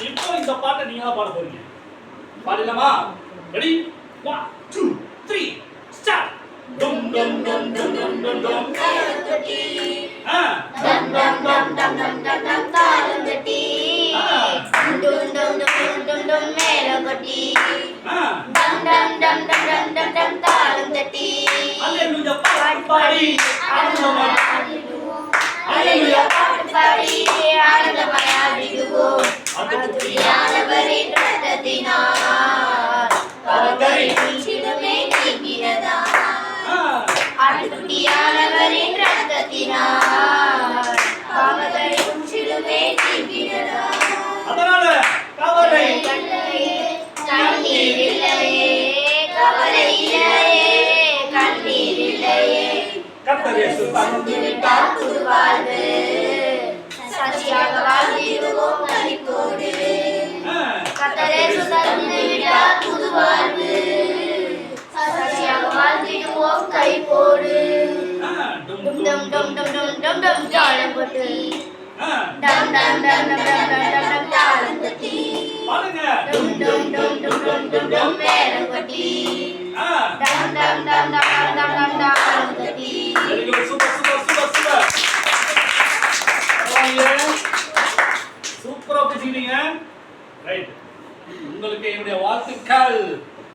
இப்போ இந்த பாட்டை நீங்க பாட போறீங்க. பாடலாமா? ரெடி? 1 2 3 ஸ்டார்ட். டும் டும் டும் டும் டும் டும் டும் தாளங்கட்டி டம் டம் டம் டம் டம் டம் டம் தாளங்கட்டி டும் டும் டும் டும் டும் மேலங்கட்டி டம் டம் டம் டம் டம் டம் டம் தாளங்கட்டி அல்லேலூயா பாட்டு பாடி ஆனந்தமாய் ஆடிடுவோம் அல்லேலூயா பாட்டு பாடி ஆனந்தமாய் ஆடிடுவோம் ஆண்டவரின் இரத்தத்தினால் பாவங்களின் சிலுவை நீங்கினதா ஆட்டுக்குட்டியானவரின் இரத்தத்தினால் பாவங்களின் சிலுவை நீங்கினதா அதனால கவலை கண்ணீர் இல்லையே கவலை இல்லையே கண்ணீர் இல்லையே கர்த்தர் இயேசு தந்து விட்டார் புது வாழ்வு சாட்சியாக வாழ்ந்திடுவோம் களிப்போடு கர்த்தர் இயேசு தந்து விட்டார் புது வாழ்வு சாட்சியாக வாழ்ந்திடுவோம் களிப்போடு டும் டும் டும் டும் டும் டும் டும் தாளங்கட்டி டம் டம் டம் டம் டம் டம் டம் டம் தாளங்கட்டி பாடுங்க. டும் டும் டும் டும் டும் டும் டும் மேலங்கட்டி டம் டம் டம் டம் டம் டம் டம் தாளங்கட்டி very good. Super super super super. சூப்பரா பேசிட்டீங்க. ரைட். உங்களுக்கு என்னுடைய வாழ்த்துக்கள்.